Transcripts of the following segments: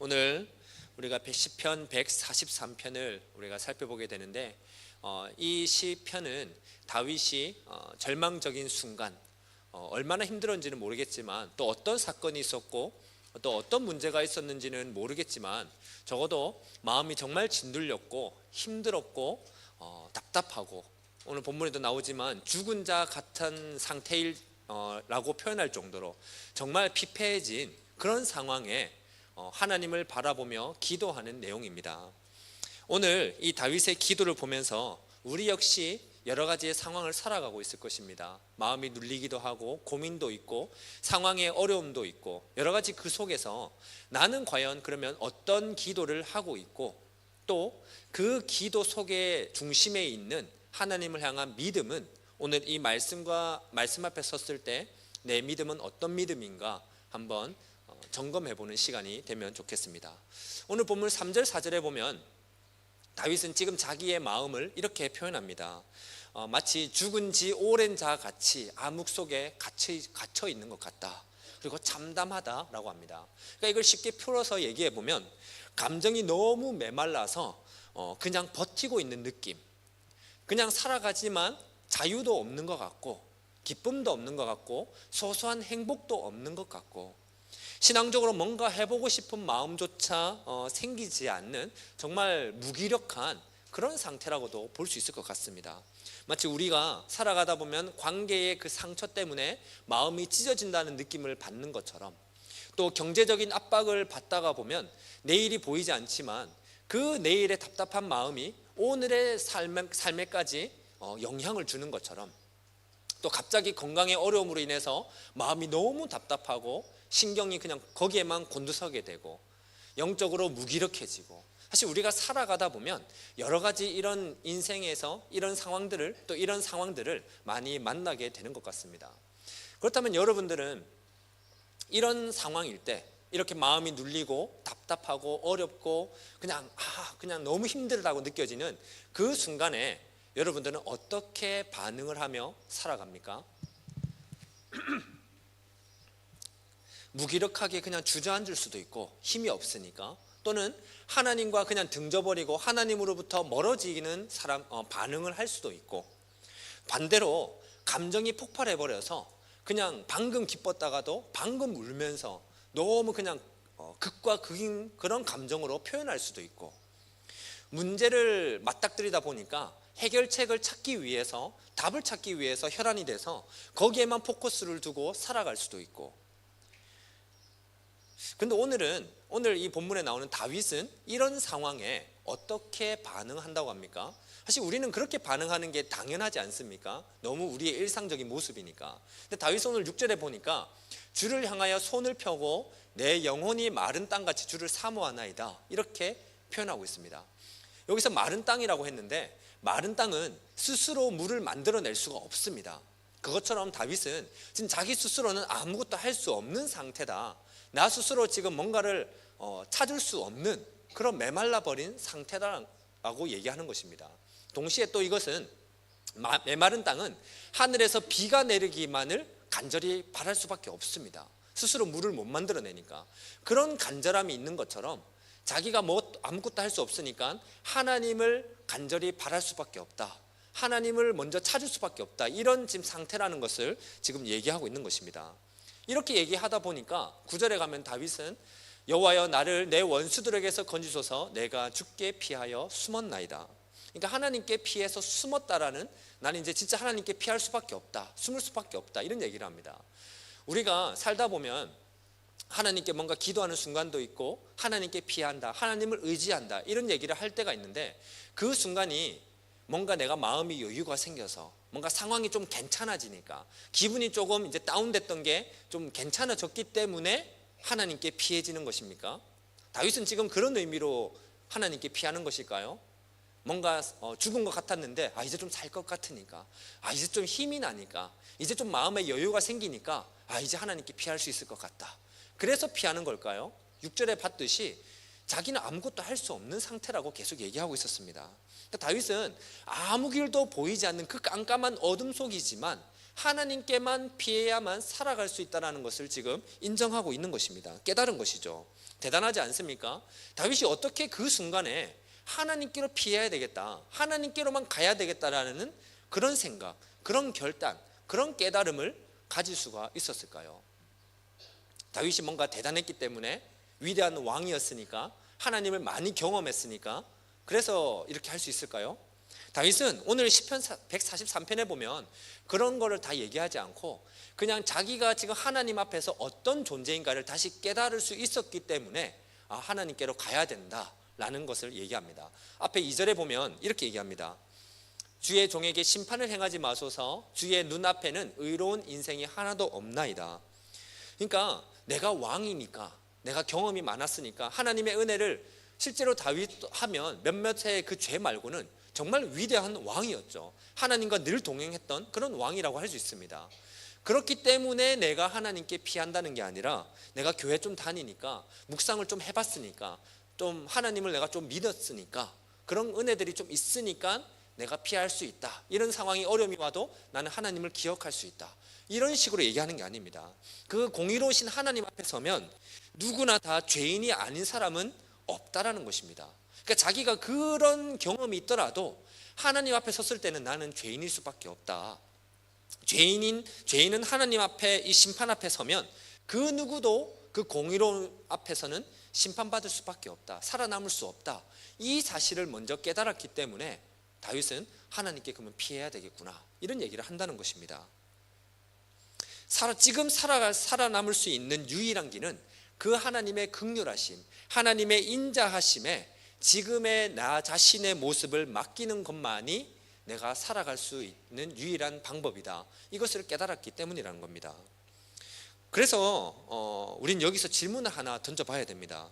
오늘 우리가 시편 143편을 우리가 살펴보게 되는데 이 시편은 다윗이 절망적인 순간 얼마나 힘들었는지는 모르겠지만 또 어떤 사건이 있었고 또 어떤 문제가 있었는지는 모르겠지만 적어도 마음이 정말 진둘렸고 힘들었고 답답하고 오늘 본문에도 나오지만 죽은 자 같은 상태라고 표현할 정도로 정말 피폐해진 그런 상황에 하나님을 바라보며 기도하는 내용입니다. 오늘 이 다윗의 기도를 보면서 우리 역시 여러 가지의 상황을 살아가고 있을 것입니다. 마음이 눌리기도 하고 고민도 있고 상황의 어려움도 있고 여러 가지 그 속에서 나는 과연 그러면 어떤 기도를 하고 있고 또 그 기도 속에 중심에 있는 하나님을 향한 믿음은 오늘 이 말씀 앞에 섰을 때 내 믿음은 어떤 믿음인가 한번 점검해보는 시간이 되면 좋겠습니다. 오늘 본문 3절 4절에 보면 다윗은 지금 자기의 마음을 이렇게 표현합니다. 마치 죽은 지 오랜 자 같이 암흑 속에 갇혀 있는 것 같다. 그리고 참담하다라고 합니다. 그러니까 이걸 쉽게 풀어서 얘기해 보면 감정이 너무 메말라서 그냥 버티고 있는 느낌, 그냥 살아가지만 자유도 없는 것 같고 기쁨도 없는 것 같고 소소한 행복도 없는 것 같고 신앙적으로 뭔가 해보고 싶은 마음조차 생기지 않는 정말 무기력한 그런 상태라고도 볼 수 있을 것 같습니다. 마치 우리가 살아가다 보면 관계의 그 상처 때문에 마음이 찢어진다는 느낌을 받는 것처럼 또 경제적인 압박을 받다가 보면 내일이 보이지 않지만 그 내일의 답답한 마음이 오늘의 삶에까지 영향을 주는 것처럼 또 갑자기 건강의 어려움으로 인해서 마음이 너무 답답하고 신경이 그냥 거기에만 곤두서게 되고 영적으로 무기력해지고 사실 우리가 살아가다 보면 여러 가지 이런 인생에서 이런 상황들을 많이 만나게 되는 것 같습니다. 그렇다면 여러분들은 이런 상황일 때 이렇게 마음이 눌리고 답답하고 어렵고 그냥 너무 힘들다고 느껴지는 그 순간에 여러분들은 어떻게 반응을 하며 살아갑니까? 무기력하게 그냥 주저앉을 수도 있고 힘이 없으니까 또는 하나님과 그냥 등져버리고 하나님으로부터 멀어지는 반응을 할 수도 있고 반대로 감정이 폭발해버려서 그냥 방금 기뻤다가도 방금 울면서 너무 그냥 극과 극인 그런 감정으로 표현할 수도 있고 문제를 맞닥뜨리다 보니까 해결책을 찾기 위해서 답을 찾기 위해서 혈안이 돼서 거기에만 포커스를 두고 살아갈 수도 있고 근데 오늘 이 본문에 나오는 다윗은 이런 상황에 어떻게 반응한다고 합니까? 사실 우리는 그렇게 반응하는 게 당연하지 않습니까? 너무 우리의 일상적인 모습이니까. 근데 다윗은 오늘 6절에 보니까 주를 향하여 손을 펴고 내 영혼이 마른 땅같이 주를 사모하나이다 이렇게 표현하고 있습니다. 여기서 마른 땅이라고 했는데 마른 땅은 스스로 물을 만들어낼 수가 없습니다. 그것처럼 다윗은 지금 자기 스스로는 아무것도 할 수 없는 상태다. 나 스스로 지금 뭔가를 찾을 수 없는 그런 메말라버린 상태다라고 얘기하는 것입니다. 동시에 또 이것은 메마른 땅은 하늘에서 비가 내리기만을 간절히 바랄 수밖에 없습니다. 스스로 물을 못 만들어내니까 그런 간절함이 있는 것처럼 자기가 아무것도 할 수 없으니까 하나님을 간절히 바랄 수밖에 없다. 하나님을 먼저 찾을 수밖에 없다. 이런 지금 상태라는 것을 지금 얘기하고 있는 것입니다. 이렇게 얘기하다 보니까 9절에 가면 다윗은 여호와여 나를 내 원수들에게서 건지소서 내가 주께 피하여 숨었나이다. 그러니까 하나님께 피해서 숨었다라는 나는 이제 진짜 하나님께 피할 수밖에 없다. 숨을 수밖에 없다. 이런 얘기를 합니다. 우리가 살다 보면 하나님께 뭔가 기도하는 순간도 있고 하나님께 피한다. 하나님을 의지한다. 이런 얘기를 할 때가 있는데 그 순간이 뭔가 내가 마음이 여유가 생겨서 뭔가 상황이 좀 괜찮아지니까 기분이 조금 이제 다운됐던 게 좀 괜찮아졌기 때문에 하나님께 피해지는 것입니까? 다윗은 지금 그런 의미로 하나님께 피하는 것일까요? 뭔가 죽은 것 같았는데 이제 좀 살 것 같으니까 이제 좀 힘이 나니까 이제 좀 마음에 여유가 생기니까 이제 하나님께 피할 수 있을 것 같다. 그래서 피하는 걸까요? 6절에 봤듯이 자기는 아무것도 할 수 없는 상태라고 계속 얘기하고 있었습니다. 그러니까 다윗은 아무 길도 보이지 않는 그 깜깜한 어둠 속이지만 하나님께만 피해야만 살아갈 수 있다는 것을 지금 인정하고 있는 것입니다. 깨달은 것이죠. 대단하지 않습니까? 다윗이 어떻게 그 순간에 하나님께로 피해야 되겠다, 하나님께로만 가야 되겠다라는 그런 생각, 그런 결단, 그런 깨달음을 가질 수가 있었을까요? 다윗이 뭔가 대단했기 때문에, 위대한 왕이었으니까, 하나님을 많이 경험했으니까 그래서 이렇게 할 수 있을까요? 다윗은 오늘 시편 143편에 보면 그런 거를 다 얘기하지 않고 그냥 자기가 지금 하나님 앞에서 어떤 존재인가를 다시 깨달을 수 있었기 때문에 하나님께로 가야 된다라는 것을 얘기합니다. 앞에 2절에 보면 이렇게 얘기합니다. 주의 종에게 심판을 행하지 마소서, 주의 눈앞에는 의로운 인생이 하나도 없나이다. 그러니까 내가 왕이니까, 내가 경험이 많았으니까 하나님의 은혜를 실제로 다윗 하면 몇몇의 그 죄 말고는 정말 위대한 왕이었죠. 하나님과 늘 동행했던 그런 왕이라고 할 수 있습니다. 그렇기 때문에 내가 하나님께 피한다는 게 아니라, 내가 교회 좀 다니니까, 묵상을 좀 해봤으니까, 좀 하나님을 내가 좀 믿었으니까, 그런 은혜들이 좀 있으니까 내가 피할 수 있다, 이런 상황이 어려움이 와도 나는 하나님을 기억할 수 있다, 이런 식으로 얘기하는 게 아닙니다. 그 공의로우신 하나님 앞에 서면 누구나 다 죄인이 아닌 사람은 없다라는 것입니다. 그러니까 자기가 그런 경험이 있더라도 하나님 앞에 섰을 때는 나는 죄인일 수밖에 없다. 죄인은 하나님 앞에, 이 심판 앞에 서면 그 누구도 그 공의로운 앞에서는 심판받을 수밖에 없다, 살아남을 수 없다, 이 사실을 먼저 깨달았기 때문에 다윗은 하나님께 그러면 피해야 되겠구나, 이런 얘기를 한다는 것입니다. 지금 살아남을 수 있는 유일한 길은 그 하나님의 긍휼하심, 하나님의 인자하심에 지금의 나 자신의 모습을 맡기는 것만이 내가 살아갈 수 있는 유일한 방법이다, 이것을 깨달았기 때문이라는 겁니다. 그래서 우린 여기서 질문을 하나 던져봐야 됩니다.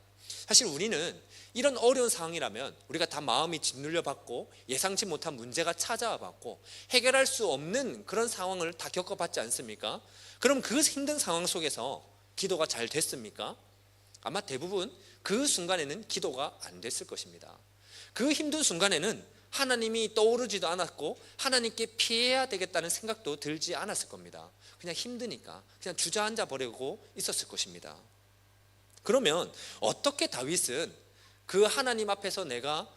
사실 우리는 이런 어려운 상황이라면 우리가 다 마음이 짓눌려 봤고, 예상치 못한 문제가 찾아와 봤고, 해결할 수 없는 그런 상황을 다 겪어봤지 않습니까? 그럼 그 힘든 상황 속에서 기도가 잘 됐습니까? 아마 대부분 그 순간에는 기도가 안 됐을 것입니다. 그 힘든 순간에는 하나님이 떠오르지도 않았고 하나님께 피해야 되겠다는 생각도 들지 않았을 겁니다. 그냥 힘드니까 그냥 주저앉아 버리고 있었을 것입니다. 그러면 어떻게 다윗은 그 하나님 앞에서 내가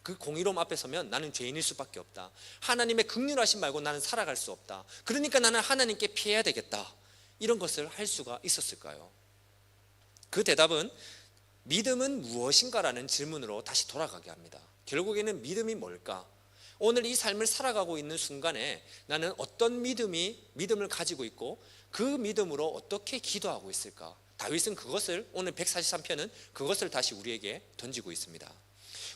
그 공의로움 앞에 서면 나는 죄인일 수밖에 없다, 하나님의 긍휼하심 말고 나는 살아갈 수 없다, 그러니까 나는 하나님께 피해야 되겠다, 이런 것을 할 수가 있었을까요? 그 대답은 믿음은 무엇인가라는 질문으로 다시 돌아가게 합니다. 결국에는 믿음이 뭘까? 오늘 이 삶을 살아가고 있는 순간에 나는 어떤 믿음을 가지고 있고 그 믿음으로 어떻게 기도하고 있을까? 다윗은 그것을, 오늘 143편은 그것을 다시 우리에게 던지고 있습니다.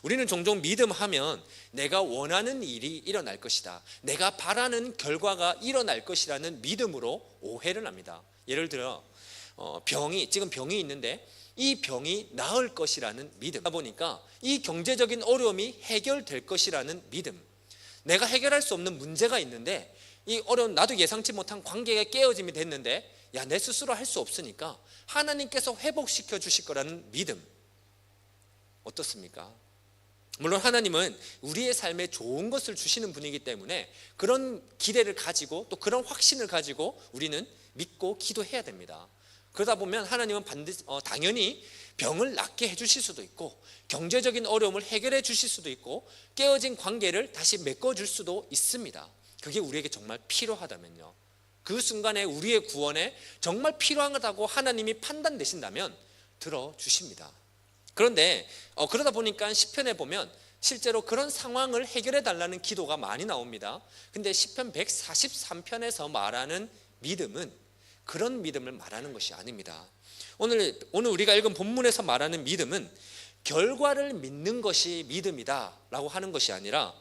우리는 종종 믿음하면 내가 원하는 일이 일어날 것이다, 내가 바라는 결과가 일어날 것이라는 믿음으로 오해를 합니다. 예를 들어 지금 병이 있는데 이 병이 나을 것이라는 믿음, 보니까 이 경제적인 어려움이 해결될 것이라는 믿음, 내가 해결할 수 없는 문제가 있는데 이 어려운, 나도 예상치 못한 관계가 깨어짐이 됐는데 내 스스로 할 수 없으니까 하나님께서 회복시켜 주실 거라는 믿음, 어떻습니까? 물론 하나님은 우리의 삶에 좋은 것을 주시는 분이기 때문에 그런 기대를 가지고 또 그런 확신을 가지고 우리는 믿고 기도해야 됩니다. 그러다 보면 하나님은 당연히 병을 낫게 해주실 수도 있고, 경제적인 어려움을 해결해 주실 수도 있고, 깨어진 관계를 다시 메꿔줄 수도 있습니다. 그게 우리에게 정말 필요하다면요, 그 순간에 우리의 구원에 정말 필요하다고 하나님이 판단되신다면 들어주십니다. 그런데 그러다 보니까 시편에 보면 실제로 그런 상황을 해결해 달라는 기도가 많이 나옵니다. 근데 시편 143편에서 말하는 믿음은 그런 믿음을 말하는 것이 아닙니다. 오늘 우리가 읽은 본문에서 말하는 믿음은 결과를 믿는 것이 믿음이다 라고 하는 것이 아니라,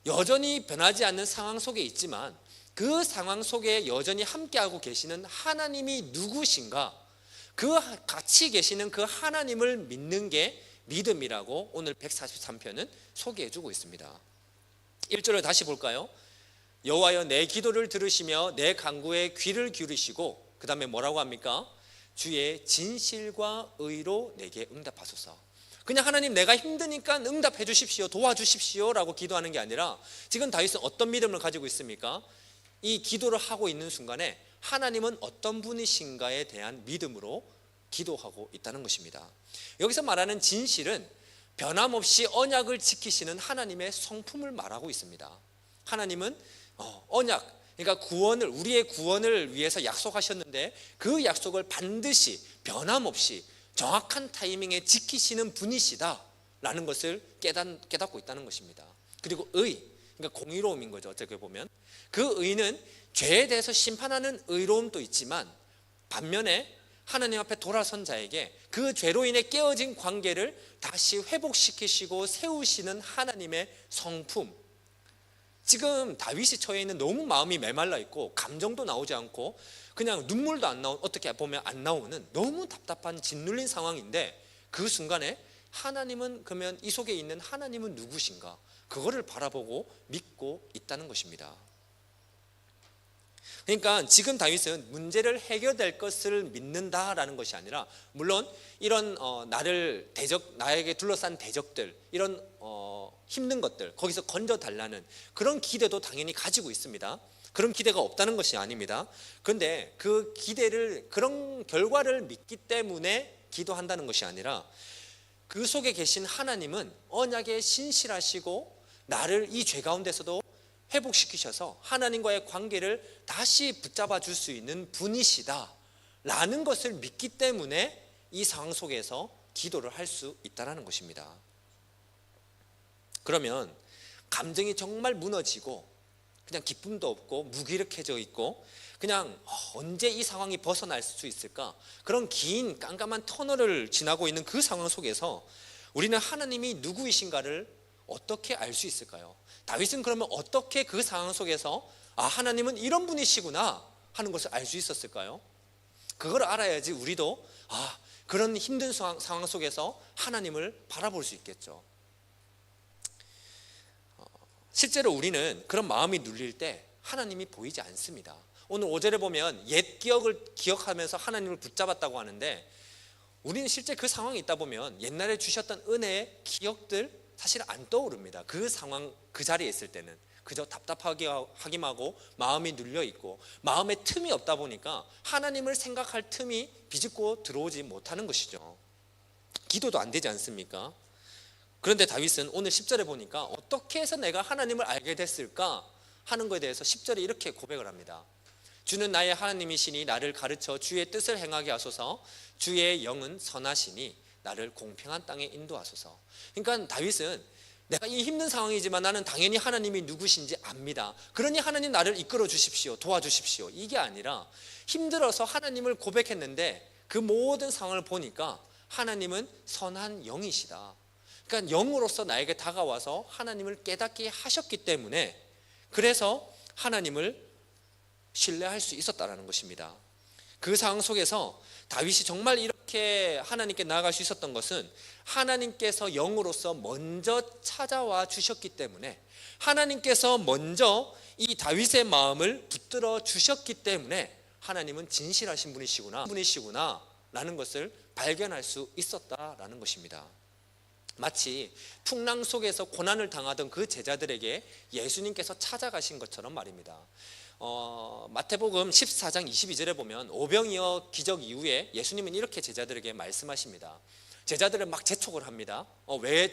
여전히 변하지 않는 상황 속에 있지만 그 상황 속에 여전히 함께하고 계시는 하나님이 누구신가, 그 같이 계시는 그 하나님을 믿는 게 믿음이라고 오늘 143편은 소개해주고 있습니다. 1절을 다시 볼까요? 여호와여 내 기도를 들으시며 내 간구에 귀를 기울이시고, 그 다음에 뭐라고 합니까? 주의 진실과 의로 내게 응답하소서. 그냥 하나님 내가 힘드니까 응답해 주십시오, 도와주십시오 라고 기도하는 게 아니라, 지금 다윗은 어떤 믿음을 가지고 있습니까? 이 기도를 하고 있는 순간에 하나님은 어떤 분이신가에 대한 믿음으로 기도하고 있다는 것입니다. 여기서 말하는 진실은 변함없이 언약을 지키시는 하나님의 성품을 말하고 있습니다. 하나님은 언약, 그러니까 우리의 구원을 위해서 약속하셨는데 그 약속을 반드시 변함없이 정확한 타이밍에 지키시는 분이시다라는 것을 깨닫고 있다는 것입니다. 그리고 그러니까 공의로움인 거죠. 어떻게 보면 그 의는 죄에 대해서 심판하는 의로움도 있지만, 반면에 하나님 앞에 돌아선 자에게 그 죄로 인해 깨어진 관계를 다시 회복시키시고 세우시는 하나님의 성품. 지금 다윗이 처해 있는 너무 마음이 메말라 있고 감정도 나오지 않고 그냥 눈물도 어떻게 보면 안 나오는 너무 답답한 짓눌린 상황인데, 그 순간에 하나님은, 그러면 이 속에 있는 하나님은 누구신가, 그거를 바라보고 믿고 있다는 것입니다. 그러니까 지금 다윗은 문제를 해결될 것을 믿는다라는 것이 아니라, 물론 이런 나에게 둘러싼 대적들, 이런 힘든 것들, 거기서 건져달라는 그런 기대도 당연히 가지고 있습니다. 그런 기대가 없다는 것이 아닙니다. 그런데 그 기대를, 그런 결과를 믿기 때문에 기도한다는 것이 아니라, 그 속에 계신 하나님은 언약에 신실하시고 나를 이 죄 가운데서도 회복시키셔서 하나님과의 관계를 다시 붙잡아 줄 수 있는 분이시다 라는 것을 믿기 때문에 이 상황 속에서 기도를 할 수 있다는 것입니다. 그러면 감정이 정말 무너지고 그냥 기쁨도 없고 무기력해져 있고 그냥 언제 이 상황이 벗어날 수 있을까, 그런 긴 깜깜한 터널을 지나고 있는 그 상황 속에서 우리는 하나님이 누구이신가를 어떻게 알 수 있을까요? 다윗은 그러면 어떻게 그 상황 속에서 하나님은 이런 분이시구나 하는 것을 알 수 있었을까요? 그걸 알아야지 우리도 그런 힘든 상황 속에서 하나님을 바라볼 수 있겠죠. 실제로 우리는 그런 마음이 눌릴 때 하나님이 보이지 않습니다. 오늘 5절에 보면 옛 기억을 기억하면서 하나님을 붙잡았다고 하는데, 우리는 실제 그 상황에 있다 보면 옛날에 주셨던 은혜의 기억들 사실 안 떠오릅니다. 그 상황, 그 자리에 있을 때는 그저 답답하기만 하고 마음이 눌려 있고 마음에 틈이 없다 보니까 하나님을 생각할 틈이 비집고 들어오지 못하는 것이죠. 기도도 안 되지 않습니까? 그런데 다윗은 오늘 10절에 보니까 어떻게 해서 내가 하나님을 알게 됐을까 하는 것에 대해서 10절에 이렇게 고백을 합니다. 주는 나의 하나님이시니 나를 가르쳐 주의 뜻을 행하게 하소서. 주의 영은 선하시니 나를 공평한 땅에 인도하소서. 그러니까 다윗은 내가 이 힘든 상황이지만 나는 당연히 하나님이 누구신지 압니다. 그러니 하나님 나를 이끌어 주십시오, 도와주십시오, 이게 아니라 힘들어서 하나님을 고백했는데 그 모든 상황을 보니까 하나님은 선한 영이시다. 그러니까 영으로서 나에게 다가와서 하나님을 깨닫게 하셨기 때문에, 그래서 하나님을 신뢰할 수 있었다는 것입니다. 그 상황 속에서 다윗이 정말 이렇게 하나님께 나아갈 수 있었던 것은 하나님께서 영으로서 먼저 찾아와 주셨기 때문에, 하나님께서 먼저 이 다윗의 마음을 붙들어 주셨기 때문에 하나님은 진실하신 분이시구나 라는 것을 발견할 수 있었다라는 것입니다. 마치 풍랑 속에서 고난을 당하던 그 제자들에게 예수님께서 찾아가신 것처럼 말입니다. 마태복음 14장 22절에 보면 오병이어 기적 이후에 예수님은 이렇게 제자들에게 말씀하십니다. 제자들을 막 재촉을 합니다.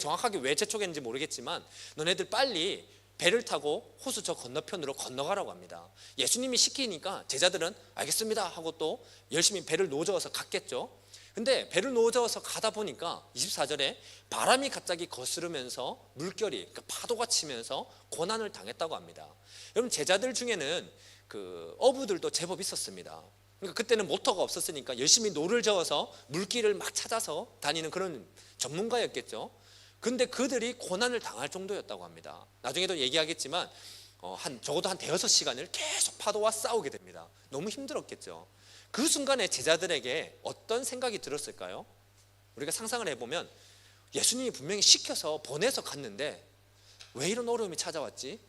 정확하게 왜 재촉했는지 모르겠지만 너네들 빨리 배를 타고 호수 저 건너편으로 건너가라고 합니다. 예수님이 시키니까 제자들은 알겠습니다 하고 또 열심히 배를 노저어서 갔겠죠. 근데 배를 노저어서 가다 보니까 24절에 바람이 갑자기 거스르면서 물결이, 그러니까 파도가 치면서 고난을 당했다고 합니다. 여러분, 제자들 중에는 그 어부들도 제법 있었습니다. 그러니까 그때는 모터가 없었으니까 열심히 노를 저어서 물길을 막 찾아서 다니는 그런 전문가였겠죠. 근데 그들이 고난을 당할 정도였다고 합니다. 나중에도 얘기하겠지만 적어도 한 대여섯 시간을 계속 파도와 싸우게 됩니다. 너무 힘들었겠죠. 그 순간에 제자들에게 어떤 생각이 들었을까요? 우리가 상상을 해보면 예수님이 분명히 시켜서 보내서 갔는데 왜 이런 어려움이 찾아왔지?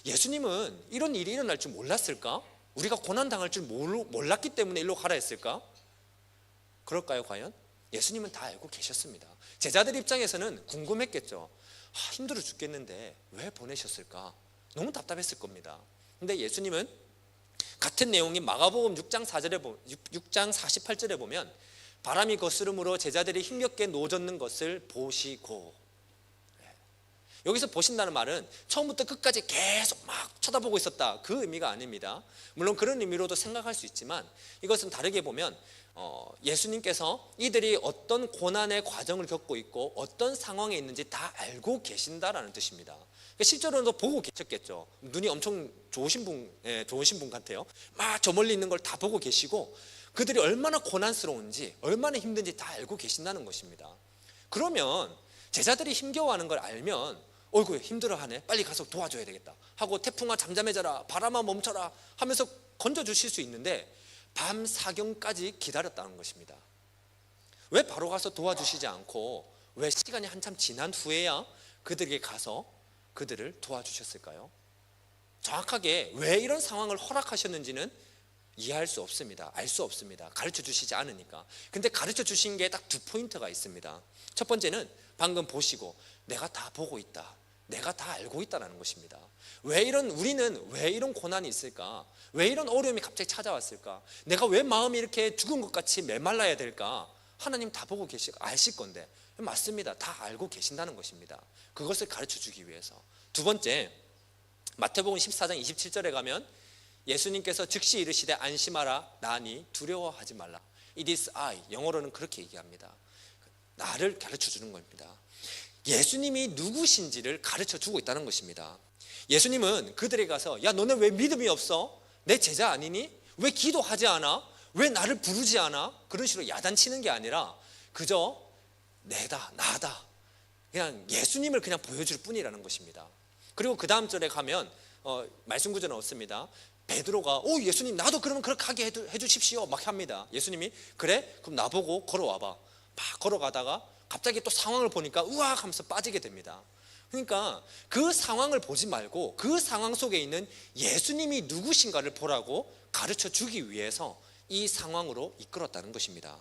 예수님은 이런 일이 일어날 줄 몰랐을까? 우리가 고난당할 줄 몰랐기 때문에 일로 가라 했을까? 그럴까요 과연? 예수님은 다 알고 계셨습니다. 제자들 입장에서는 궁금했겠죠. 힘들어 죽겠는데 왜 보내셨을까? 너무 답답했을 겁니다. 근데 예수님은 같은 내용이 마가복음 6장 48절에 보면 바람이 거스름으로 제자들이 힘겹게 노젓는 것을 보시고, 여기서 보신다는 말은 처음부터 끝까지 계속 막 쳐다보고 있었다, 그 의미가 아닙니다. 물론 그런 의미로도 생각할 수 있지만 이것은 다르게 보면 예수님께서 이들이 어떤 고난의 과정을 겪고 있고 어떤 상황에 있는지 다 알고 계신다라는 뜻입니다. 실제로는 보고 계셨겠죠. 눈이 엄청 좋으신 분 같아요. 막 저 멀리 있는 걸 다 보고 계시고 그들이 얼마나 고난스러운지 얼마나 힘든지 다 알고 계신다는 것입니다. 그러면 제자들이 힘겨워하는 걸 알면 어이구 힘들어하네, 빨리 가서 도와줘야 되겠다 하고 태풍아 잠잠해져라, 바람아 멈춰라 하면서 건져주실 수 있는데 밤 사경까지 기다렸다는 것입니다. 왜 바로 가서 도와주시지 않고 왜 시간이 한참 지난 후에야 그들에게 가서 그들을 도와주셨을까요? 정확하게 왜 이런 상황을 허락하셨는지는 이해할 수 없습니다. 알 수 없습니다. 가르쳐 주시지 않으니까. 근데 가르쳐 주신 게 딱 두 포인트가 있습니다. 첫 번째는 방금 보시고 내가 다 보고 있다, 내가 다 알고 있다는 것입니다. 우리는 왜 이런 고난이 있을까? 왜 이런 어려움이 갑자기 찾아왔을까? 내가 왜 마음이 이렇게 죽은 것 같이 메말라야 될까? 하나님 다 보고 아실 건데. 맞습니다. 다 알고 계신다는 것입니다. 그것을 가르쳐 주기 위해서. 두 번째, 마태복음 14장 27절에 가면 예수님께서 즉시 이르시되 안심하라, 나니 두려워하지 말라. It is I. 영어로는 그렇게 얘기합니다. 나를 가르쳐 주는 겁니다. 예수님이 누구신지를 가르쳐 주고 있다는 것입니다. 예수님은 그들에게 가서 야 너네 왜 믿음이 없어? 내 제자 아니니? 왜 기도하지 않아? 왜 나를 부르지 않아? 그런 식으로 야단치는 게 아니라 그저 내다, 나다, 그냥 예수님을 그냥 보여줄 뿐이라는 것입니다. 그리고 그 다음 절에 가면 말씀 구절은 없습니다. 베드로가 예수님 나도 그러면 그렇게 하게 해주십시오 막 합니다. 예수님이 그래? 그럼 나보고 걸어와봐. 막 걸어가다가 갑자기 또 상황을 보니까 우악 하면서 빠지게 됩니다. 그러니까 그 상황을 보지 말고 그 상황 속에 있는 예수님이 누구신가를 보라고 가르쳐 주기 위해서 이 상황으로 이끌었다는 것입니다.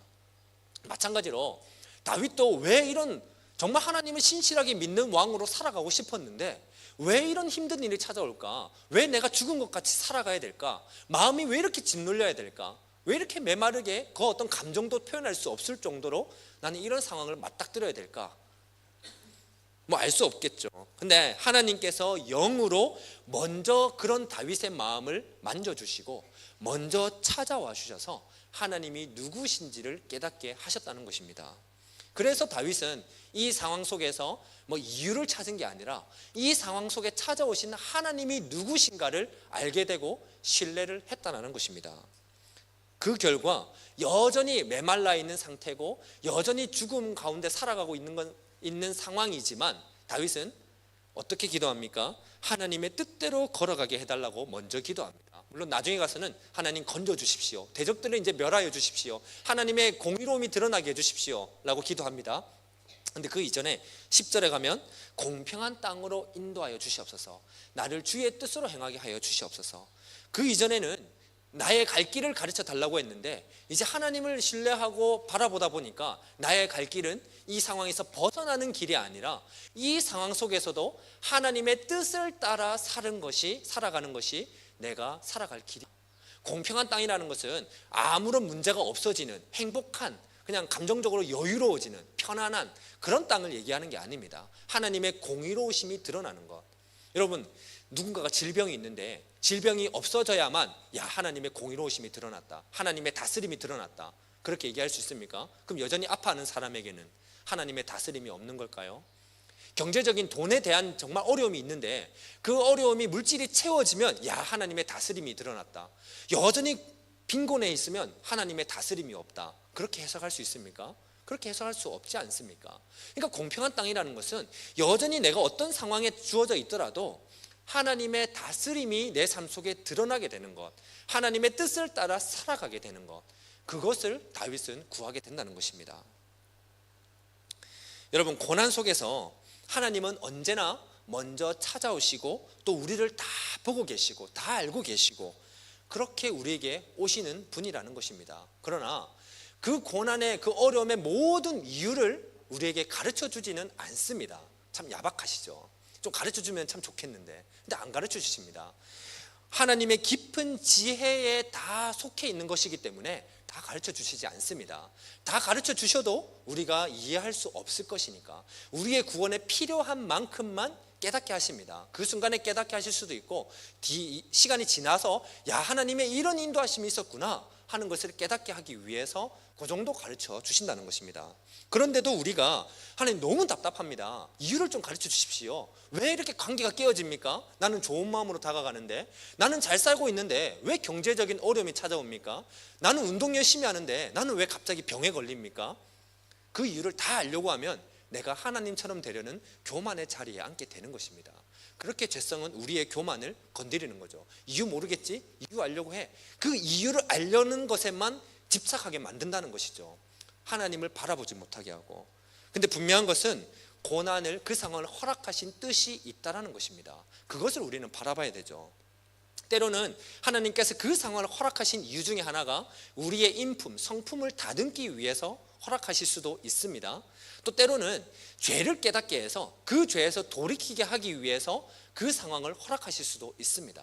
마찬가지로 다윗도 왜 이런 정말 하나님을 신실하게 믿는 왕으로 살아가고 싶었는데 왜 이런 힘든 일이 찾아올까? 왜 내가 죽은 것 같이 살아가야 될까? 마음이 왜 이렇게 짓눌려야 될까? 왜 이렇게 메마르게 그 어떤 감정도 표현할 수 없을 정도로 나는 이런 상황을 맞닥뜨려야 될까? 알 수 없겠죠. 근데 하나님께서 영으로 먼저 그런 다윗의 마음을 만져주시고 먼저 찾아와 주셔서 하나님이 누구신지를 깨닫게 하셨다는 것입니다. 그래서 다윗은 이 상황 속에서 이유를 찾은 게 아니라 이 상황 속에 찾아오신 하나님이 누구신가를 알게 되고 신뢰를 했다는 것입니다. 그 결과 여전히 메말라 있는 상태고 여전히 죽음 가운데 살아가고 있는 상황이지만 다윗은 어떻게 기도합니까? 하나님의 뜻대로 걸어가게 해달라고 먼저 기도합니다. 물론 나중에 가서는 하나님 건져주십시오, 대적들을 이제 멸하여 주십시오, 하나님의 공의로움이 드러나게 해주십시오 라고 기도합니다. 근데 그 이전에 10절에 가면 공평한 땅으로 인도하여 주시옵소서, 나를 주의 뜻으로 행하게 하여 주시옵소서. 그 이전에는 나의 갈 길을 가르쳐 달라고 했는데 이제 하나님을 신뢰하고 바라보다 보니까 나의 갈 길은 이 상황에서 벗어나는 길이 아니라 이 상황 속에서도 하나님의 뜻을 따라 살아가는 것이 내가 살아갈 길이다. 공평한 땅이라는 것은 아무런 문제가 없어지는 행복한, 그냥 감정적으로 여유로워지는 편안한 그런 땅을 얘기하는 게 아닙니다. 하나님의 공의로우심이 드러나는 것. 여러분, 누군가가 질병이 있는데 질병이 없어져야만 하나님의 공의로우심이 드러났다, 하나님의 다스림이 드러났다, 그렇게 얘기할 수 있습니까? 그럼 여전히 아파하는 사람에게는 하나님의 다스림이 없는 걸까요? 경제적인 돈에 대한 정말 어려움이 있는데 그 어려움이 물질이 채워지면 하나님의 다스림이 드러났다, 여전히 빈곤에 있으면 하나님의 다스림이 없다, 그렇게 해석할 수 있습니까? 그렇게 해석할 수 없지 않습니까? 그러니까 공평한 땅이라는 것은 여전히 내가 어떤 상황에 주어져 있더라도 하나님의 다스림이 내 삶 속에 드러나게 되는 것, 하나님의 뜻을 따라 살아가게 되는 것, 그것을 다윗은 구하게 된다는 것입니다. 여러분, 고난 속에서 하나님은 언제나 먼저 찾아오시고 또 우리를 다 보고 계시고 다 알고 계시고 그렇게 우리에게 오시는 분이라는 것입니다. 그러나 그 고난의 그 어려움의 모든 이유를 우리에게 가르쳐 주지는 않습니다. 참 야박하시죠. 좀 가르쳐 주면 참 좋겠는데 근데 안 가르쳐 주십니다. 하나님의 깊은 지혜에 다 속해 있는 것이기 때문에 다 가르쳐 주시지 않습니다. 다 가르쳐 주셔도 우리가 이해할 수 없을 것이니까 우리의 구원에 필요한 만큼만 깨닫게 하십니다. 그 순간에 깨닫게 하실 수도 있고 시간이 지나서 야, 하나님의 이런 인도하심이 있었구나 하는 것을 깨닫게 하기 위해서 그 정도 가르쳐 주신다는 것입니다. 그런데도 우리가 하나님 너무 답답합니다. 이유를 좀 가르쳐 주십시오. 왜 이렇게 관계가 깨어집니까? 나는 좋은 마음으로 다가가는데, 나는 잘 살고 있는데 왜 경제적인 어려움이 찾아옵니까? 나는 운동 열심히 하는데 나는 왜 갑자기 병에 걸립니까? 그 이유를 다 알려고 하면 내가 하나님처럼 되려는 교만의 자리에 앉게 되는 것입니다. 그렇게 죄성은 우리의 교만을 건드리는 거죠. 이유 모르겠지? 이유 알려고 해. 그 이유를 알려는 것에만 집착하게 만든다는 것이죠. 하나님을 바라보지 못하게 하고. 근데 분명한 것은 고난을, 그 상황을 허락하신 뜻이 있다는 것입니다. 그것을 우리는 바라봐야 되죠. 때로는 하나님께서 그 상황을 허락하신 이유 중에 하나가 우리의 인품, 성품을 다듬기 위해서 허락하실 수도 있습니다. 또 때로는 죄를 깨닫게 해서 그 죄에서 돌이키게 하기 위해서 그 상황을 허락하실 수도 있습니다.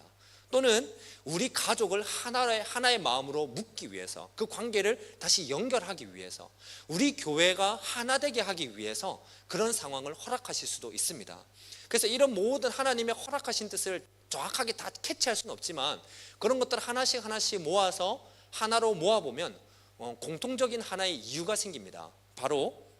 또는 우리 가족을 하나의 마음으로 묶기 위해서, 그 관계를 다시 연결하기 위해서, 우리 교회가 하나 되게 하기 위해서 그런 상황을 허락하실 수도 있습니다. 그래서 이런 모든 하나님의 허락하신 뜻을 정확하게 다 캐치할 수는 없지만 그런 것들을 하나씩 모아서 하나로 모아보면 공통적인 하나의 이유가 생깁니다. 바로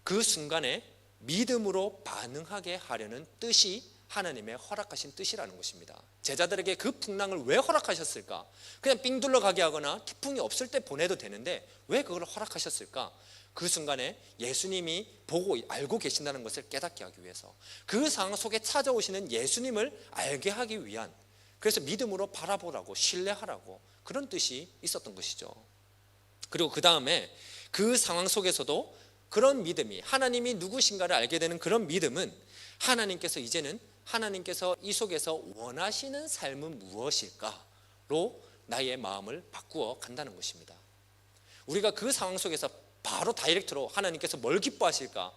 그 순간에 믿음으로 반응하게 하려는 뜻이 하나님의 허락하신 뜻이라는 것입니다. 제자들에게 그 풍랑을 왜 허락하셨을까? 그냥 삥 둘러가게 하거나 태풍이 없을 때 보내도 되는데 왜 그걸 허락하셨을까? 그 순간에 예수님이 보고 알고 계신다는 것을 깨닫게 하기 위해서, 그 상황 속에 찾아오시는 예수님을 알게 하기 위한, 그래서 믿음으로 바라보라고, 신뢰하라고, 그런 뜻이 있었던 것이죠. 그리고 그 다음에 그 상황 속에서도 그런 믿음이, 하나님이 누구신가를 알게 되는 그런 믿음은 하나님께서 이제는 하나님께서 이 속에서 원하시는 삶은 무엇일까로 나의 마음을 바꾸어 간다는 것입니다. 우리가 그 상황 속에서 바로 다이렉트로 하나님께서 뭘 기뻐하실까,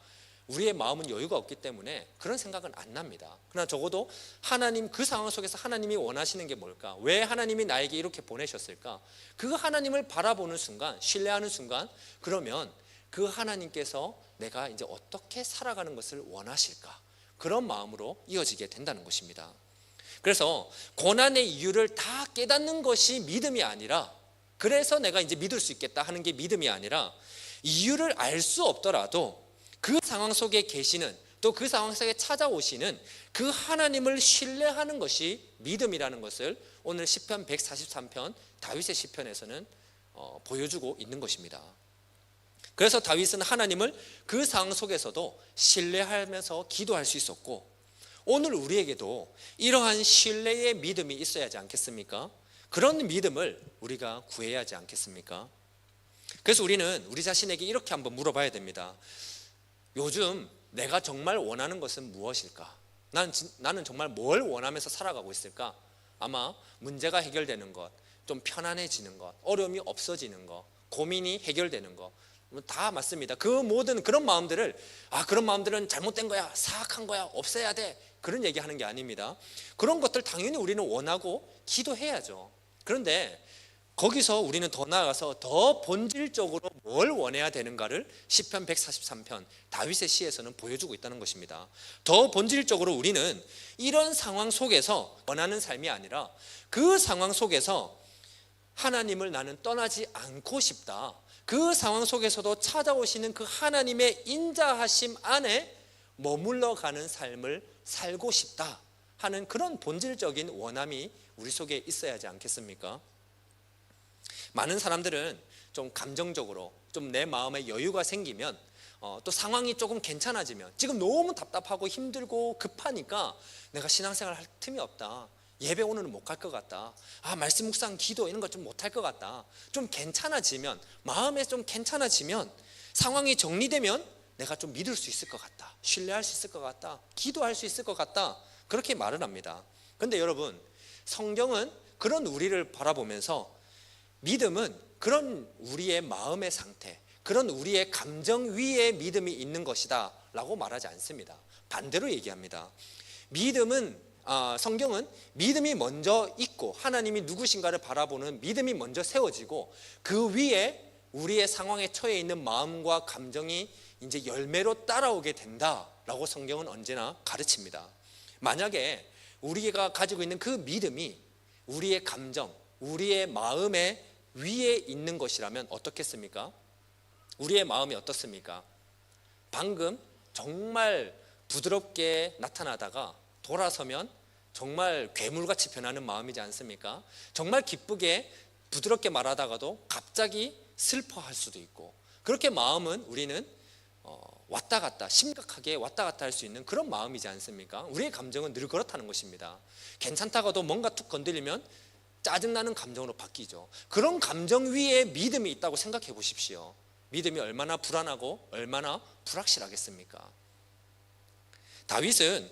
우리의 마음은 여유가 없기 때문에 그런 생각은 안 납니다. 그러나 적어도 하나님, 그 상황 속에서 하나님이 원하시는 게 뭘까, 왜 하나님이 나에게 이렇게 보내셨을까, 그 하나님을 바라보는 순간, 신뢰하는 순간, 그러면 그 하나님께서 내가 이제 어떻게 살아가는 것을 원하실까, 그런 마음으로 이어지게 된다는 것입니다. 그래서 고난의 이유를 다 깨닫는 것이 믿음이 아니라, 그래서 내가 이제 믿을 수 있겠다 하는 게 믿음이 아니라, 이유를 알 수 없더라도 그 상황 속에 계시는, 또 그 상황 속에 찾아오시는 그 하나님을 신뢰하는 것이 믿음이라는 것을 오늘 시편 143편 다윗의 시편에서는 보여주고 있는 것입니다. 그래서 다윗은 하나님을 그 상황 속에서도 신뢰하면서 기도할 수 있었고, 오늘 우리에게도 이러한 신뢰의 믿음이 있어야 하지 않겠습니까? 그런 믿음을 우리가 구해야 하지 않겠습니까? 그래서 우리는 우리 자신에게 이렇게 한번 물어봐야 됩니다. 요즘 내가 정말 원하는 것은 무엇일까? 나는 정말 뭘 원하면서 살아가고 있을까? 아마 문제가 해결되는 것, 좀 편안해지는 것, 어려움이 없어지는 것, 고민이 해결되는 것, 다 맞습니다. 그 모든 그런 마음들을, 그런 마음들은 잘못된 거야, 사악한 거야, 없애야 돼, 그런 얘기하는 게 아닙니다. 그런 것들 당연히 우리는 원하고 기도해야죠. 그런데 거기서 우리는 더 나아가서 더 본질적으로 뭘 원해야 되는가를 시편 143편 다윗의 시에서는 보여주고 있다는 것입니다. 더 본질적으로 우리는 이런 상황 속에서 원하는 삶이 아니라 그 상황 속에서 하나님을 나는 떠나지 않고 싶다, 그 상황 속에서도 찾아오시는 그 하나님의 인자하심 안에 머물러 가는 삶을 살고 싶다 하는 그런 본질적인 원함이 우리 속에 있어야 하지 않겠습니까? 많은 사람들은 좀 감정적으로 좀 내 마음에 여유가 생기면, 또 상황이 조금 괜찮아지면, 지금 너무 답답하고 힘들고 급하니까 내가 신앙생활 할 틈이 없다, 예배 오늘은 못 갈 것 같다, 말씀 묵상 기도 이런 거 좀 못 할 것 같다, 좀 괜찮아지면, 마음에 좀 괜찮아지면, 상황이 정리되면 내가 좀 믿을 수 있을 것 같다, 신뢰할 수 있을 것 같다, 기도할 수 있을 것 같다, 그렇게 말을 합니다. 그런데 여러분, 성경은 그런 우리를 바라보면서 믿음은 그런 우리의 마음의 상태, 그런 우리의 감정 위에 믿음이 있는 것이다 라고 말하지 않습니다. 반대로 얘기합니다. 믿음은 성경은 믿음이 먼저 있고 하나님이 누구신가를 바라보는 믿음이 먼저 세워지고 그 위에 우리의 상황에 처해 있는 마음과 감정이 이제 열매로 따라오게 된다라고 성경은 언제나 가르칩니다. 만약에 우리가 가지고 있는 그 믿음이 우리의 감정, 우리의 마음의 위에 있는 것이라면 어떻겠습니까? 우리의 마음이 어떻습니까? 방금 정말 부드럽게 나타나다가 돌아서면 정말 괴물같이 변하는 마음이지 않습니까? 정말 기쁘게 부드럽게 말하다가도 갑자기 슬퍼할 수도 있고, 그렇게 마음은 우리는 왔다 갔다 심각하게 왔다 갔다 할 수 있는 그런 마음이지 않습니까? 우리의 감정은 늘 그렇다는 것입니다. 괜찮다가도 뭔가 툭 건드리면 짜증나는 감정으로 바뀌죠. 그런 감정 위에 믿음이 있다고 생각해 보십시오. 믿음이 얼마나 불안하고 얼마나 불확실하겠습니까? 다윗은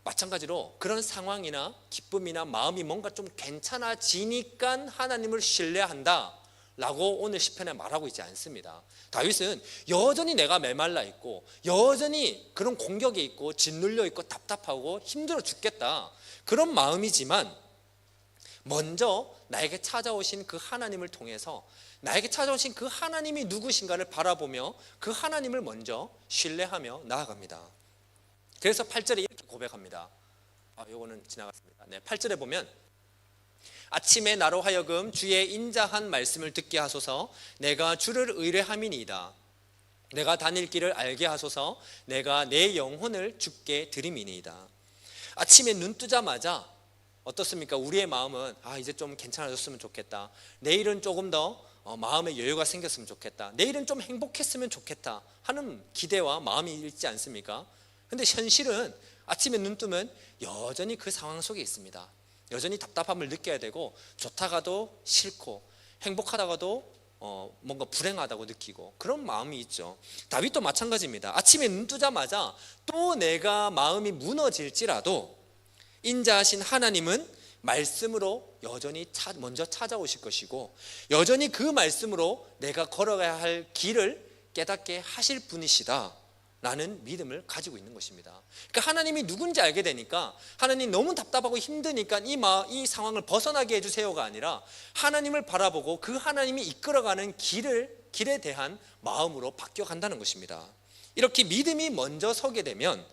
마찬가지로 그런 상황이나 기쁨이나 마음이 뭔가 좀 괜찮아지니까 하나님을 신뢰한다 라고 오늘 시편에 말하고 있지 않습니다. 다윗은 여전히 내가 메말라 있고 여전히 그런 공격에 있고 짓눌려 있고 답답하고 힘들어 죽겠다, 그런 마음이지만 먼저 나에게 찾아오신 그 하나님을 통해서 나에게 찾아오신 그 하나님이 누구신가를 바라보며 그 하나님을 먼저 신뢰하며 나아갑니다. 그래서 8절에 이렇게 고백합니다. 요거는 지나갔습니다. 8절에 보면 아침에 나로 하여금 주의 인자한 말씀을 듣게 하소서. 내가 주를 의뢰함이니이다. 내가 다닐 길을 알게 하소서. 내가 내 영혼을 주께 드림이니이다. 아침에 눈 뜨자마자 어떻습니까? 우리의 마음은 이제 좀 괜찮아졌으면 좋겠다, 내일은 조금 더 마음의 여유가 생겼으면 좋겠다, 내일은 좀 행복했으면 좋겠다 하는 기대와 마음이 있지 않습니까? 근데 현실은 아침에 눈 뜨면 여전히 그 상황 속에 있습니다. 여전히 답답함을 느껴야 되고, 좋다가도 싫고 행복하다가도 뭔가 불행하다고 느끼고 그런 마음이 있죠. 다윗도 마찬가지입니다. 아침에 눈 뜨자마자 또 내가 마음이 무너질지라도 인자하신 하나님은 말씀으로 여전히 먼저 찾아오실 것이고, 여전히 그 말씀으로 내가 걸어가야 할 길을 깨닫게 하실 분이시다 라는 믿음을 가지고 있는 것입니다. 그러니까 하나님이 누군지 알게 되니까, 하나님 너무 답답하고 힘드니까 이 상황을 벗어나게 해주세요가 아니라 하나님을 바라보고 그 하나님이 이끌어가는 길에 대한 마음으로 바뀌어간다는 것입니다. 이렇게 믿음이 먼저 서게 되면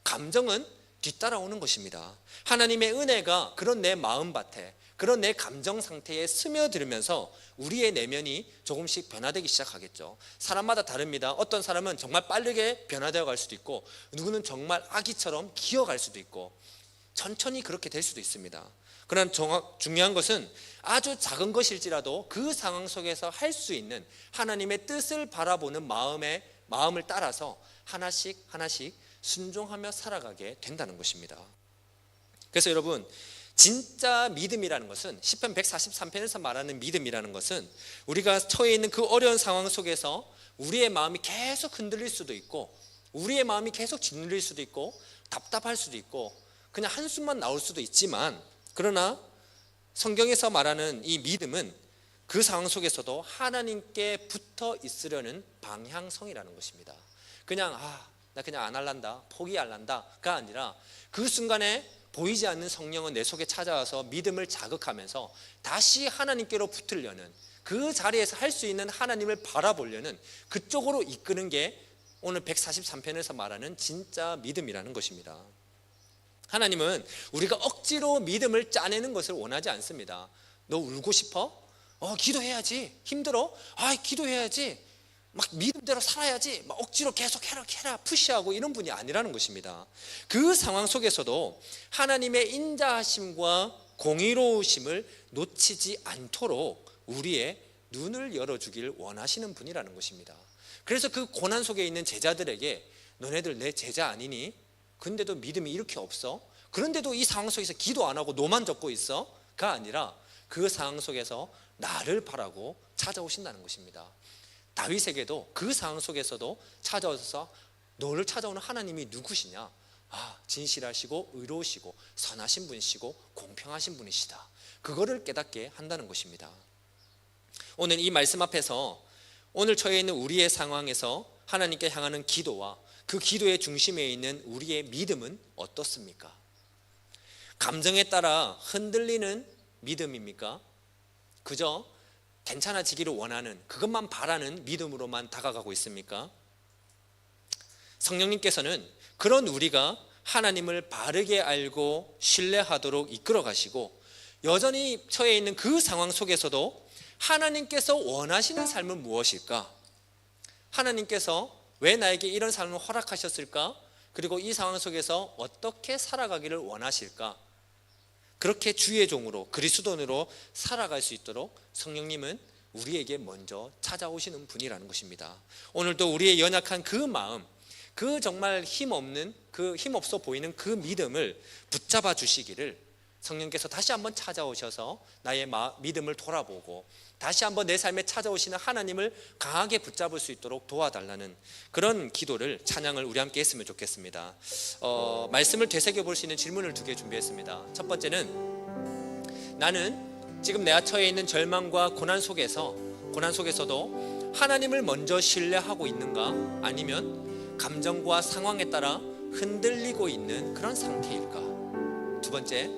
감정은 뒤따라오는 것입니다. 하나님의 은혜가 그런 내 마음밭에, 그런 내 감정 상태에 스며들면서 우리의 내면이 조금씩 변화되기 시작하겠죠. 사람마다 다릅니다. 어떤 사람은 정말 빠르게 변화되어 갈 수도 있고, 누구는 정말 아기처럼 기어갈 수도 있고, 천천히 그렇게 될 수도 있습니다. 그러나 중요한 것은 아주 작은 것일지라도 그 상황 속에서 할 수 있는 하나님의 뜻을 바라보는 마음을 따라서 하나씩 순종하며 살아가게 된다는 것입니다. 그래서 여러분, 진짜 믿음이라는 것은, 시편 143편에서 말하는 믿음이라는 것은 우리가 처해 있는 그 어려운 상황 속에서 우리의 마음이 계속 흔들릴 수도 있고, 우리의 마음이 계속 짓눌릴 수도 있고, 답답할 수도 있고, 그냥 한숨만 나올 수도 있지만, 그러나 성경에서 말하는 이 믿음은 그 상황 속에서도 하나님께 붙어 있으려는 방향성이라는 것입니다. 그냥 나 그냥 안 할란다, 포기할란다가 아니라 그 순간에 보이지 않는 성령은 내 속에 찾아와서 믿음을 자극하면서 다시 하나님께로 붙으려는, 그 자리에서 할 수 있는 하나님을 바라보려는 그쪽으로 이끄는 게 오늘 143편에서 말하는 진짜 믿음이라는 것입니다. 하나님은 우리가 억지로 믿음을 짜내는 것을 원하지 않습니다. 너 울고 싶어? 기도해야지. 힘들어? 기도해야지. 막 믿음대로 살아야지, 막 억지로 계속 해라 푸시하고 이런 분이 아니라는 것입니다. 그 상황 속에서도 하나님의 인자하심과 공의로우심을 놓치지 않도록 우리의 눈을 열어주길 원하시는 분이라는 것입니다. 그래서 그 고난 속에 있는 제자들에게 너네들 내 제자 아니니? 근데도 믿음이 이렇게 없어? 그런데도 이 상황 속에서 기도 안 하고 노만 젓고 있어? 가 아니라 그 상황 속에서 나를 바라고 찾아오신다는 것입니다. 다윗에게도 그 상황 속에서도 찾아와서 너를 찾아오는 하나님이 누구시냐? 진실하시고 의로우시고 선하신 분이시고 공평하신 분이시다. 그거를 깨닫게 한다는 것입니다. 오늘 이 말씀 앞에서 오늘 처해 있는 우리의 상황에서 하나님께 향하는 기도와 그 기도의 중심에 있는 우리의 믿음은 어떻습니까? 감정에 따라 흔들리는 믿음입니까? 그저 괜찮아지기를 원하는, 그것만 바라는 믿음으로만 다가가고 있습니까? 성령님께서는 그런 우리가 하나님을 바르게 알고 신뢰하도록 이끌어 가시고, 여전히 처해 있는 그 상황 속에서도 하나님께서 원하시는 삶은 무엇일까? 하나님께서 왜 나에게 이런 삶을 허락하셨을까? 그리고 이 상황 속에서 어떻게 살아가기를 원하실까? 그렇게 주의 종으로, 그리스도인으로 살아갈 수 있도록 성령님은 우리에게 먼저 찾아오시는 분이라는 것입니다. 오늘도 우리의 연약한 그 마음, 그 정말 힘없는, 그 힘없어 보이는 그 믿음을 붙잡아 주시기를 성령께서 다시 한번 찾아오셔서 나의 믿음을 돌아보고 다시 한번 내 삶에 찾아오시는 하나님을 강하게 붙잡을 수 있도록 도와달라는 그런 기도를, 찬양을 우리 함께 했으면 좋겠습니다. 말씀을 되새겨 볼 수 있는 질문을 2개 준비했습니다. 첫 번째는, 나는 지금 내가 처해 있는 절망과 고난 속에서도 하나님을 먼저 신뢰하고 있는가? 아니면 감정과 상황에 따라 흔들리고 있는 그런 상태일까? 두 번째,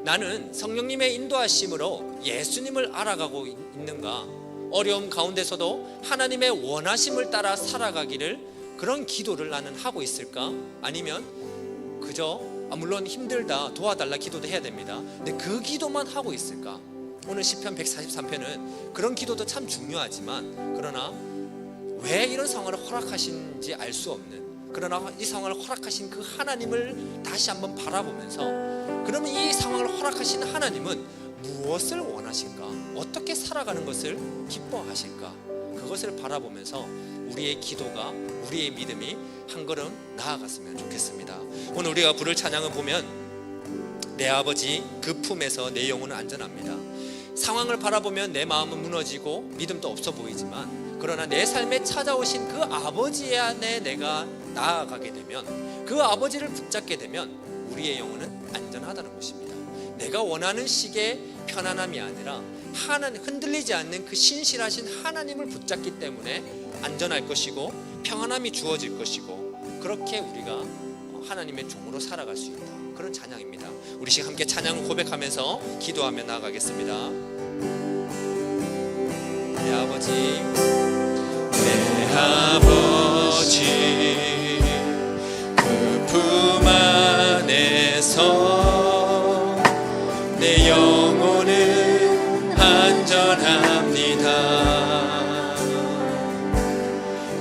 나는 성령님의 인도하심으로 예수님을 알아가고 있는가? 어려움 가운데서도 하나님의 원하심을 따라 살아가기를, 그런 기도를 나는 하고 있을까? 아니면 그저 물론 힘들다, 도와달라 기도도 해야 됩니다. 근데 그 기도만 하고 있을까? 오늘 시편 143편은 그런 기도도 참 중요하지만, 그러나 왜 이런 상황을 허락하신지 알 수 없는, 그러나 이 상황을 허락하신 그 하나님을 다시 한번 바라보면서, 그러면 이 상황을 허락하신 하나님은 무엇을 원하실까? 어떻게 살아가는 것을 기뻐하실까? 그것을 바라보면서 우리의 기도가, 우리의 믿음이 한 걸음 나아갔으면 좋겠습니다. 오늘 우리가 부를 찬양을 보면, 내 아버지 그 품에서 내 영혼은 안전합니다. 상황을 바라보면 내 마음은 무너지고 믿음도 없어 보이지만, 그러나 내 삶에 찾아오신 그 아버지 안에 내가 나아가게 되면, 그 아버지를 붙잡게 되면 우리의 영혼은 안전하다는 것입니다. 내가 원하는 식의 편안함이 아니라 흔들리지 않는 그 신실하신 하나님을 붙잡기 때문에 안전할 것이고 평안함이 주어질 것이고, 그렇게 우리가 하나님의 종으로 살아갈 수 있다. 그런 찬양입니다. 우리 시간 함께 찬양을 고백하면서 기도하며 나아가겠습니다. 내 아버지, 내 아버지 그 품 안에서 내 영혼은 안전합니다.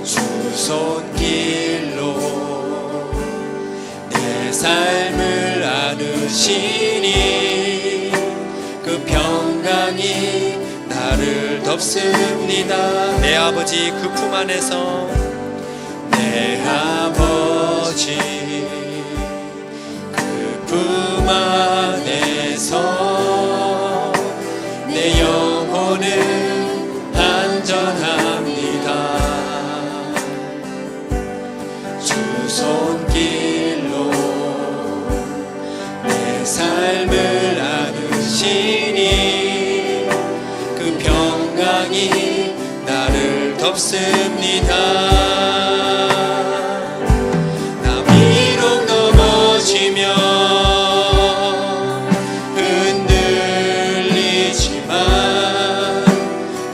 주 손길로 내 삶을 안으시니 그 평강이 나를 덮습니다. 내 아버지 그 품 안에서, 내 아버지 그 품 안에서 내 영혼은 안전합니다. 주 손길로 내 삶을 안으시니 그 평강이 나를 덮습니다. 나 비록 넘어지며 흔들리지만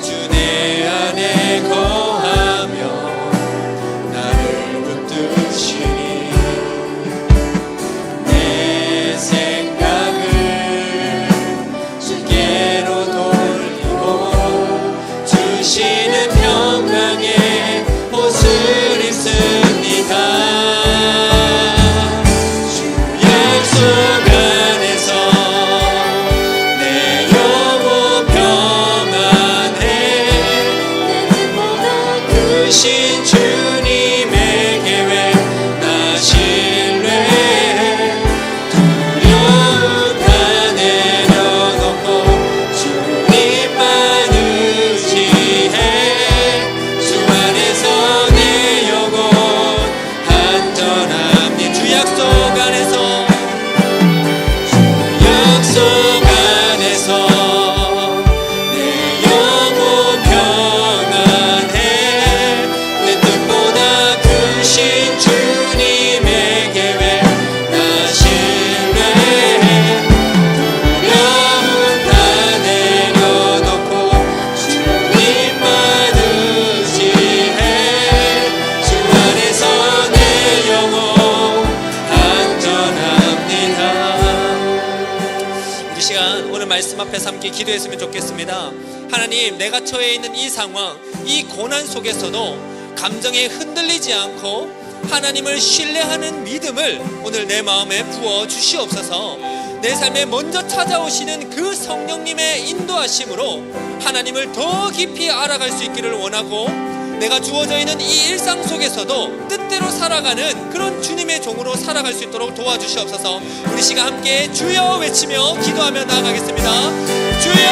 주 내 안에 거하며 나를 붙드시니 내 생각을 주께로 돌리고 주시는 평강의 옷을 입습니다. 주 약속 안에서 내 영혼 평안해. 크신 주님의 계획 나 신뢰해. 두려움 다 내려놓고 주님만 의지해. 주 안에서 내 영혼 안전합니다. 주 약속 안에서, 주 약속 안에서 내 영혼 평안해. 내 뜻보다 말씀 앞에서 함께 기도했으면 좋겠습니다. 하나님, 내가 처해 있는 이 상황, 이 고난 속에서도 감정에 흔들리지 않고 하나님을 신뢰하는 믿음을 오늘 내 마음에 부어 주시옵소서. 내 삶에 먼저 찾아오시는 그 성령님의 인도하심으로 하나님을 더 깊이 알아갈 수 있기를 원하고, 내가 주어져 있는 이 일상 속에서도 뜻대로 살아가는 그런 주님의 종으로 살아갈 수 있도록 도와주시옵소서. 우리 시간 함께 주여 외치며 기도하며 나아가겠습니다. 주여!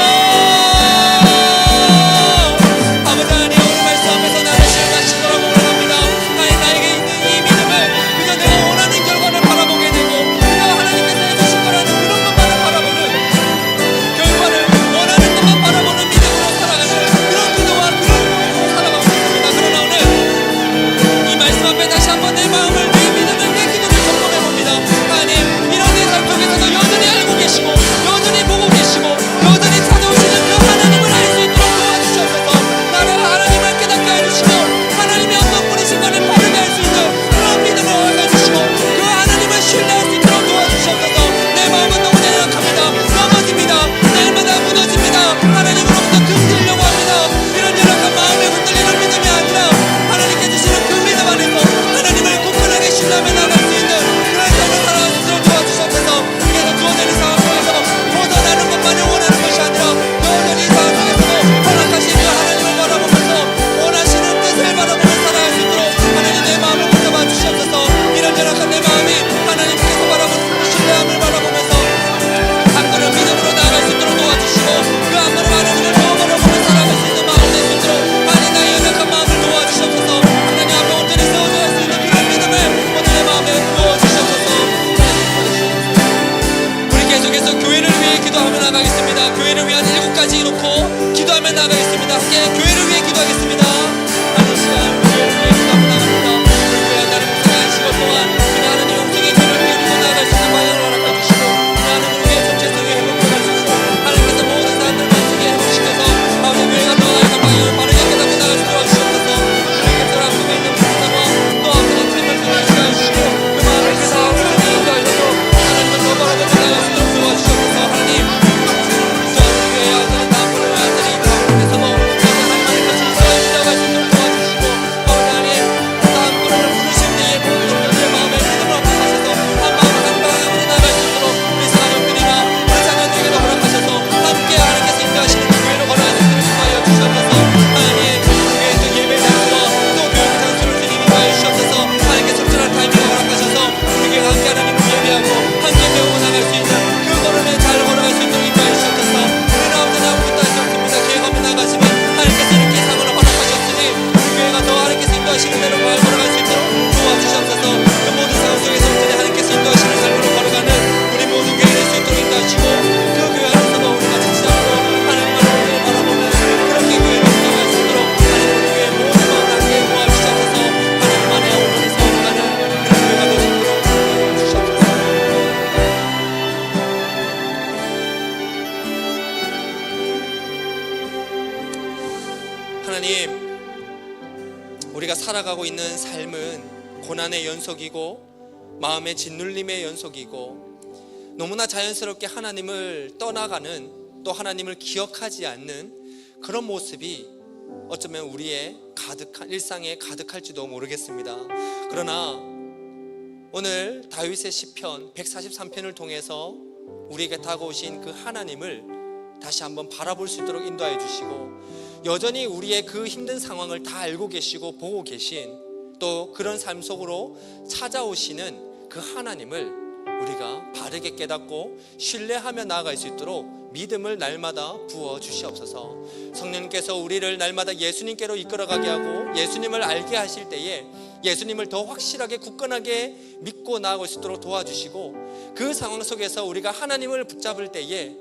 아버지 하나님, 오늘 말씀 앞에서 나를 다시 돌아보려 합니다. 하나님, 나에게 있는 이 믿음을 그저 내가 원하는 결과를 바라보게 되고, 그저 하나님께서 해주실 거라는 그런 것만을 바라보는, 결과를 원하는 것만 바라보는 믿음으로 살아가는 그런 기도와 그런 믿음으로 살아가고 있습니다. 그러나 오늘 이 말씀 앞에 다시 한번 내 마음을, 내 믿음을, 내 기도를 점검해 봅니다. 하나님, 이런 내 삶 속에서도 여전히 알고 계시고, 여전히 보고 계시고, 여전히 찾아오시는 그 하나님을 알 수 있도록 도와주시옵소서. 나를 하나님을 깨닫게 해주시고, 하나님이 어떤 분이신가를 바르게 할 수 있는 그런 믿음을 얻어주시고, 그 하나님을 신뢰할 수 있도록 도와주시옵소서. 내 마음은 너무 연약합니다. 넘어집니다. 날마다 무너집니다. 하나님으로부터 흔들려고 합니다. 이런 연약한 마음에 흔들리는 믿음이 아니라 하나님께 주시는 그 믿음 안에서 하나님을 굳건하게 신뢰하며 나갈 수 있는 그런 삶을 살아갈 수 있도록 도와주시옵소서. 그래서 주어지는 상황 속에서 벗어나는 것만을 원하는 것이 아니라 여전히 이 상황 속에서도 허락하신 그 하나님을 바라보면서 원하시는 뜻을 바라보며 살아갈 수 있도록 하나님 내 마음을 붙잡아 주시옵소서. 이런 연약한 내 마음이 하나님께서 바라보는 신뢰함을 바라보면서 한 걸음 믿음으로 나아갈 수 있도록 도와주시고, 그 한 걸음 하나님을 더 바라보며 살아갈 수 있는 마음 될 수 있도록 하나님 나의 연약한 마음을 도와주시옵소서. 하나님 앞에 온전히 세워져갈 수 있는 그런 믿음을 오늘 내 마음에 부어주시옵소서. 우리 계속해서 교회를 위해 기도하며 나가겠습니다. 교회를 위한 7가지 놓고 기도하며 나가겠습니다. 함께 교회를 위해 기도하겠습니다. 하나님, 시간 교회를 위해 기도하며 나갑니다. 우리 교회 하나님 사랑하는 시간 동안 그냥 하나님 영생의 교회를 위해 기도 나아갈 수 있는 방향을 허락해 주시고, 하나님 우리의 전체성의 회복을 해주시고, 하나님께서 모든 사람들 마음속에 회복시켜서 아버지 교회가 더 나아갈 방향을 바르게 깨닫고 나갈 수 있도록 주시옵소서. 우리의 사람 속에 있는 무슨 상황 또 앞으로 틀림없이 시간을 주시고, 그 마음을 깨닫고 하나님 인도하셔서 하나님을 더 바라보며 나갈 수 있도록 도와주시옵소서. 하나님, 저 우리 교회의 아들은 다음으로 아들이 다음에서 뭐 하나님의 같이 시작할 수 있도록 도와주시고, 하나님 다음 그룹을 부르실 때에 모든 우리의 마음에 믿음을 얻게 하셔서 한 마음 한 방향으로 나갈 수 있도록 우리 사람들이나 우리 자녀들에게도 허락하셔서 함께 하나님께서 인도하시는 그 교회로 걸어갈 수 있도록 인도하여 주시옵소서. 하나님, 교회의 또 예배 장소와 또 교육 장소를 주님 인도하여 주시옵소서. 하나님께 적절한 타이밍을 허락하셔서 우리 교회가 함께 하나님을 예배하고 함께 배우고 나갈 수 있는 그 걸음에 잘 걸어갈 수 있도록 인도하여 주시옵소서. 우리는 아무데나 아무것도 할 수 없습니다. 계획 없는 나가시면 하나님께서 이렇게 상을 허락하셨으니 우리 교회가 더 하나님께서 인도하시는 대로 잘 걸어갈 수 있도록 도와주시옵소서. 그 모든 상황 속에서 온전히 하나님께서 인도하시는 삶으로 걸어가는 우리 모든 교회 될 수 있도록 인도하시고, 그 교회 안에서도 우리가 지치지 않고 하나님만 온전히 바라보는 그렇게 교회로 나갈 수 있도록 하나님 우리 교회 모든 마음 함께 모아주시옵소서. 하나님 안에 온전히 세워가는 그런 교회가 될 수 있도록 도와주시옵소서. 하나님, 우리가 살아가고 있는 삶은 고난의 연속이고 마음의 짓눌림의 연속이고 너무나 자연스럽게 하나님을 떠나가는, 또 하나님을 기억하지 않는 그런 모습이 어쩌면 우리의 가득한 일상에 가득할지도 모르겠습니다. 그러나 오늘 다윗의 시편 143편을 통해서 우리에게 다가오신 그 하나님을 다시 한번 바라볼 수 있도록 인도해 주시고, 여전히 우리의 그 힘든 상황을 다 알고 계시고 보고 계신, 또 그런 삶 속으로 찾아오시는 그 하나님을 우리가 바르게 깨닫고 신뢰하며 나아갈 수 있도록 믿음을 날마다 부어 주시옵소서. 성령님께서 우리를 날마다 예수님께로 이끌어가게 하고 예수님을 알게 하실 때에 예수님을 더 확실하게 굳건하게 믿고 나아갈 수 있도록 도와주시고, 그 상황 속에서 우리가 하나님을 붙잡을 때에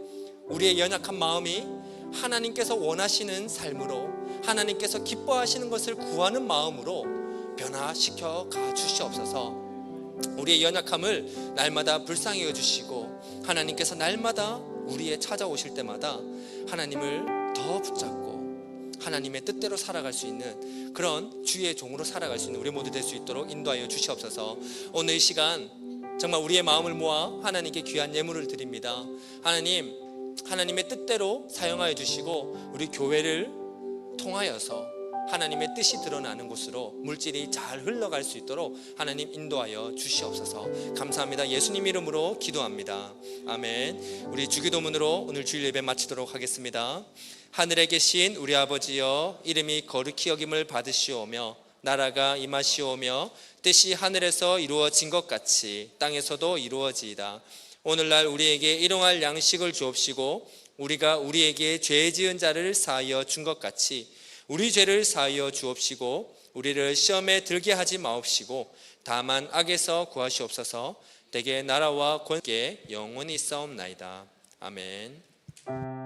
우리의 연약한 마음이 하나님께서 원하시는 삶으로, 하나님께서 기뻐하시는 것을 구하는 마음으로 변화시켜 가 주시옵소서. 우리의 연약함을 날마다 불쌍히 여주시고, 하나님께서 날마다 우리의 찾아오실 때마다 하나님을 더 붙잡고 하나님의 뜻대로 살아갈 수 있는 그런 주의 종으로 살아갈 수 있는 우리 모두 될 수 있도록 인도하여 주시옵소서. 오늘 이 시간 정말 우리의 마음을 모아 하나님께 귀한 예물을 드립니다. 하나님, 하나님의 뜻대로 사용하여 주시고 우리 교회를 통하여서 하나님의 뜻이 드러나는 곳으로 물질이 잘 흘러갈 수 있도록 하나님 인도하여 주시옵소서. 감사합니다. 예수님 이름으로 기도합니다. 아멘. 우리 주기도문으로 오늘 주일 예배 마치도록 하겠습니다. 하늘에 계신 우리 아버지여, 이름이 거룩히 여김을 받으시오며 나라가 임하시오며 뜻이 하늘에서 이루어진 것 같이 땅에서도 이루어지이다. 오늘날 우리에게 일용할 양식을 주옵시고 우리가 우리에게 죄 지은 자를 사하여 준 것 같이 우리 죄를 사하여 주옵시고 우리를 시험에 들게 하지 마옵시고 다만 악에서 구하시옵소서. 대개 나라와 권세 영원히 있사옵나이다. 아멘.